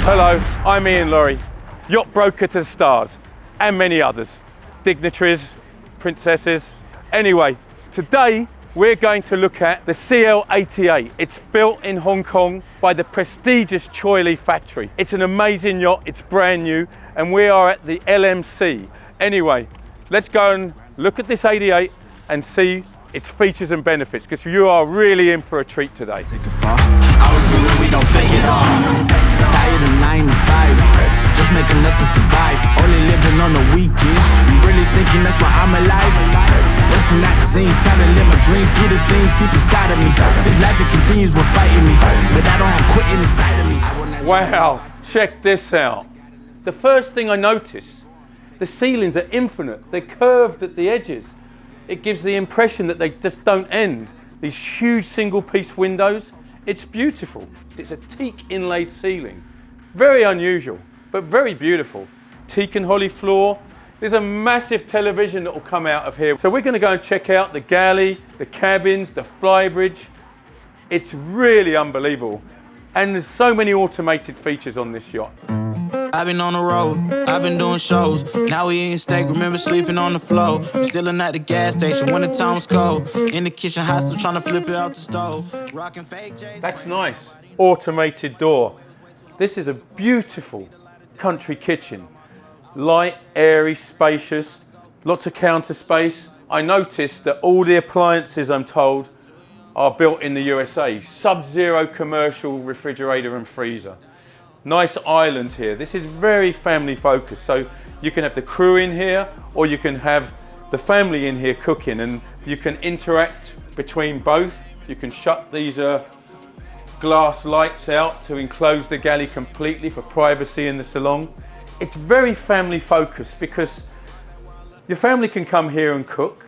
Hello, I'm Iain Lawrie, yacht broker to the stars, and many others, dignitaries, princesses. Anyway, today we're going to look at the CL88. It's built in Hong Kong by the prestigious Choi Lee factory. It's an amazing yacht, it's brand new, and we are at the LMC. Anyway, let's go and look at this 88 and see its features and benefits, because you are really in for a treat today. Tired of 9 to 5, just make enough to survive. Only living on the weekends. You really thinking that's why I'm alive? Busting out the scenes, time to live my dreams, do the things deep inside of me. This life it continues with fighting me, but I don't have quitting inside of me. Wow, check this out. The first thing I noticed, the ceilings are infinite. They're curved at the edges. It gives the impression that they just don't end. These huge single-piece windows. It's beautiful. It's a teak inlaid ceiling. Very unusual, but very beautiful. Teak and holly floor. There's a massive television that will come out of here. So we're going to go and check out the galley, the cabins, the flybridge. It's really unbelievable. And there's so many automated features on this yacht. I've been on the road, I've been doing shows. Now we eating steak, remember sleeping on the floor. We're still at the gas station when the time was cold. In the kitchen, hot still trying to flip it out the stove. Rocking fake J's. That's nice. Automated door. This is a beautiful country kitchen. Light, airy, spacious, lots of counter space. I noticed that all the appliances, I'm told, are built in the USA. Sub-zero commercial refrigerator and freezer. Nice island here. This is very family focused. So you can have the crew in here, or you can have the family in here cooking, and you can interact between both. You can shut these glass lights out to enclose the galley completely for privacy in the salon. It's very family focused because your family can come here and cook,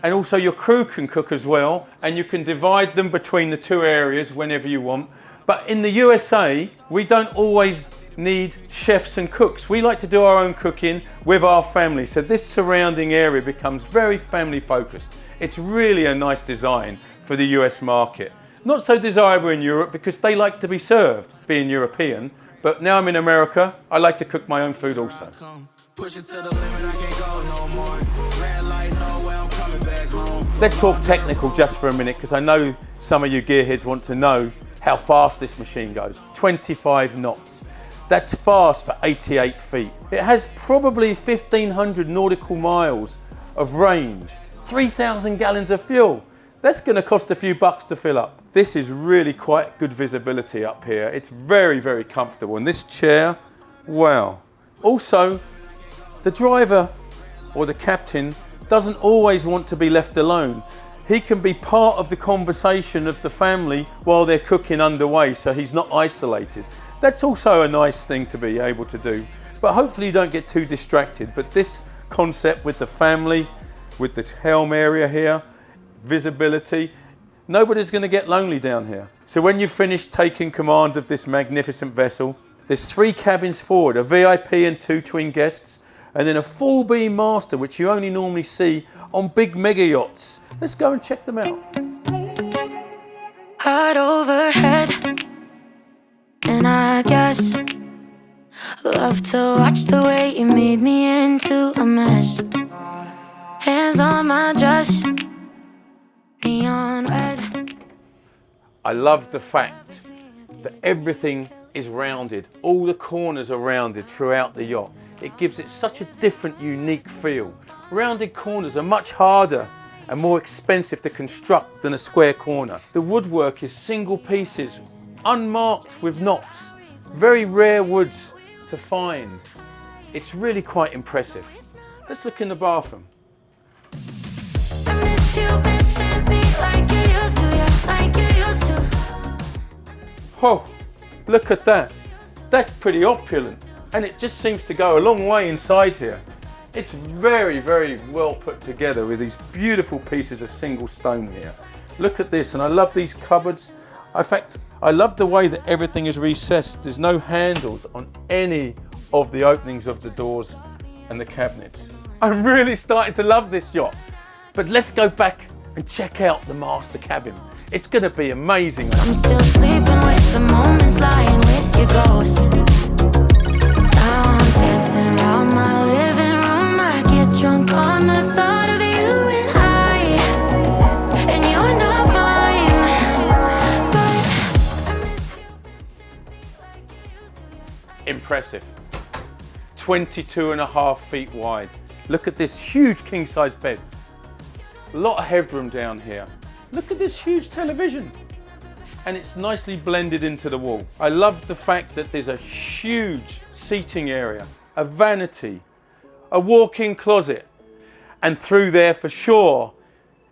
and also your crew can cook as well, and you can divide them between the two areas whenever you want. But in the USA, we don't always need chefs and cooks. We like to do our own cooking with our family. So this surrounding area becomes very family focused. It's really a nice design for the US market. Not so desirable in Europe because they like to be served, being European. But now I'm in America, I like to cook my own food also. Let's talk technical just for a minute, because I know some of you gearheads want to know how fast this machine goes. 25 knots. That's fast for 88 feet. It has probably 1,500 nautical miles of range, 3,000 gallons of fuel. That's going to cost a few bucks to fill up. This is really quite good visibility up here. It's very, very comfortable. And this chair, wow. Also, the driver or the captain doesn't always want to be left alone. He can be part of the conversation of the family while they're cooking underway, so he's not isolated. That's also a nice thing to be able to do. But hopefully you don't get too distracted. But this concept with the family, with the helm area here, visibility, nobody's going to get lonely down here. So when you've finished taking command of this magnificent vessel, there's 3 cabins forward, a VIP and 2 twin guests, and then a full beam master, which you only normally see on big mega yachts. Let's go and check them out. Heart overhead, and I guess love to watch the way you made me into a mess. Hands on my dress, neon red. I love the fact that everything is rounded. All the corners are rounded throughout the yacht. It gives it such a different, unique feel. Rounded corners are much harder and more expensive to construct than a square corner. The woodwork is single pieces, unmarked with knots. Very rare woods to find. It's really quite impressive. Let's look in the bathroom. I miss you missing me like you used to, yeah, like you used to. Oh, look at that. That's pretty opulent, and it just seems to go a long way inside here. It's very, very well put together with these beautiful pieces of single stone here. Look at this, and I love these cupboards. In fact, I love the way that everything is recessed. There's no handles on any of the openings of the doors and the cabinets. I'm really starting to love this yacht. But let's go back and check out the master cabin. It's going to be amazing. I'm still sleeping with the moments, lying with your ghost. impressive. 22.5 feet wide. Look at this huge king-size bed. A lot of headroom down here. Look at this huge television. And it's nicely blended into the wall. I love the fact that there's a huge seating area, a vanity, a walk-in closet, and through there for sure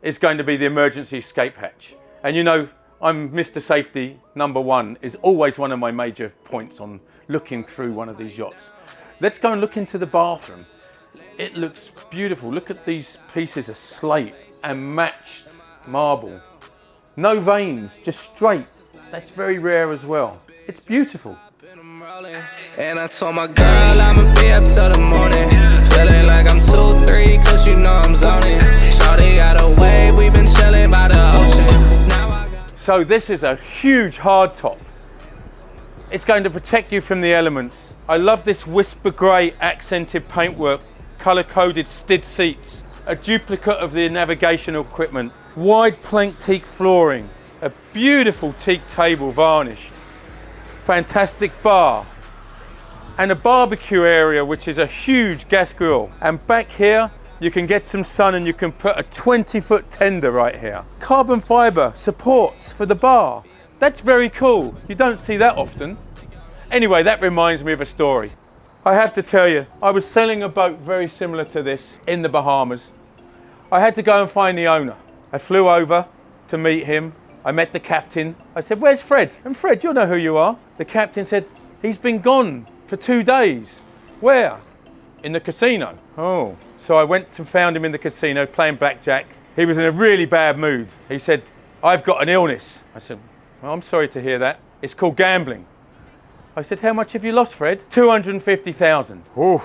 is going to be the emergency escape hatch. And you know, I'm Mr. Safety #1 is always one of my major points on looking through one of these yachts. Let's go and look into the bathroom. It looks beautiful. Look at these pieces of slate and matched marble. No veins, just straight. That's very rare as well. It's beautiful. And I told my girl I'ma be up till the morning. Feeling like I'm 2-3 cause you know I'm zoning. Shawty got away, we been chilling by the ocean. So this is a huge hardtop. It's going to protect you from the elements. I love this whisper grey accented paintwork, colour-coded stid seats, a duplicate of the navigational equipment, wide plank teak flooring, a beautiful teak table varnished, fantastic bar, and a barbecue area which is a huge gas grill. And back here you can get some sun and you can put a 20-foot tender right here. Carbon fibre supports for the bar. That's very cool. You don't see that often. Anyway, that reminds me of a story. I have to tell you, I was selling a boat very similar to this in the Bahamas. I had to go and find the owner. I flew over to meet him. I met the captain. I said, "Where's Fred?" And Fred, you'll know who you are. The captain said, "He's been gone for 2 days." "Where?" "In the casino." Oh. So I went and found him in the casino playing blackjack. He was in a really bad mood. He said, "I've got an illness." I said, "Well, I'm sorry to hear that. It's called gambling." I said, "How much have you lost, Fred?" 250,000. Oh.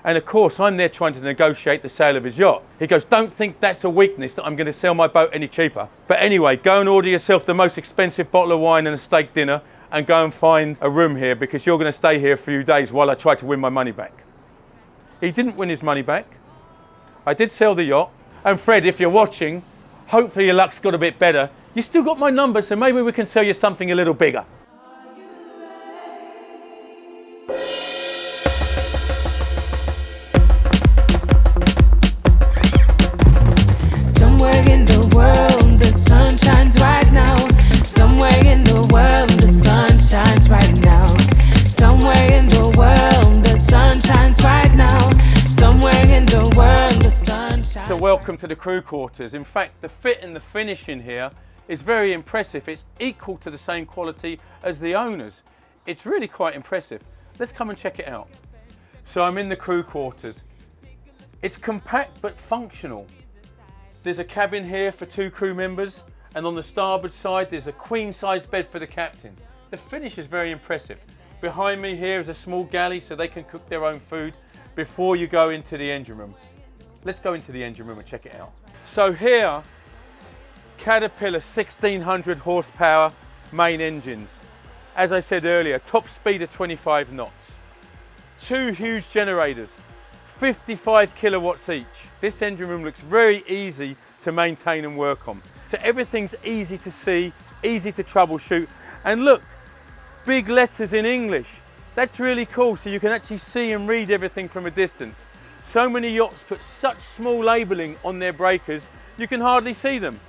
And of course, I'm there trying to negotiate the sale of his yacht. He goes, "Don't think that's a weakness that I'm going to sell my boat any cheaper. But anyway, go and order yourself the most expensive bottle of wine and a steak dinner and go and find a room here because you're going to stay here a few days while I try to win my money back." He didn't win his money back. I did sell the yacht. And Fred, if you're watching, hopefully your luck's got a bit better. You still got my number, so maybe we can sell you something a little bigger. Somewhere in the world, the sun shines right now. Somewhere in the world, the sun shines right now. Somewhere in the world, the sun shines right now. Somewhere in the world, the sun shines. So welcome to the crew quarters. In fact, the fit and the finish in here is very impressive. It's equal to the same quality as the owners. It's really quite impressive. Let's come and check it out. So I'm in the crew quarters. It's compact but functional. There's a cabin here for 2 crew members, and on the starboard side there's a queen-size bed for the captain. The finish is very impressive. Behind me here is a small galley so they can cook their own food before you go into the engine room. Let's go into the engine room and check it out. So here, Caterpillar 1600 horsepower main engines. As I said earlier, top speed of 25 knots. 2 huge generators, 55 kilowatts each. This engine room looks very easy to maintain and work on. So everything's easy to see, easy to troubleshoot. And look, big letters in English. That's really cool, so you can actually see and read everything from a distance. So many yachts put such small labelling on their breakers, you can hardly see them.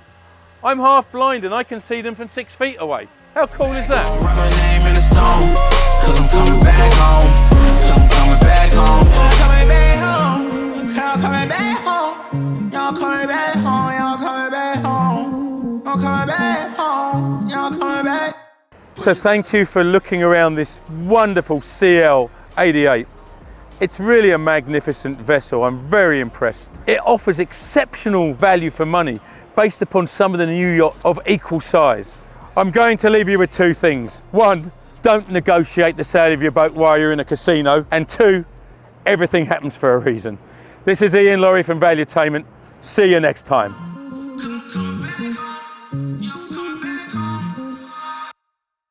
I'm half blind and I can see them from 6 feet away. How cool is that? Write my name in the stone, 'cause I'm coming back home. 'Cause I'm coming back home. I'm coming back home. I'm coming back home. Y'all coming back home. Y'all coming back home. I'm coming back home. Y'all coming back. So thank you for looking around this wonderful CL88. It's really a magnificent vessel. I'm very impressed. It offers exceptional value for money based upon some of the new yachts of equal size. I'm going to leave you with 2 things. 1, don't negotiate the sale of your boat while you're in a casino. And 2, everything happens for a reason. This is Iain Lawrie from Valuetainment. See you next time.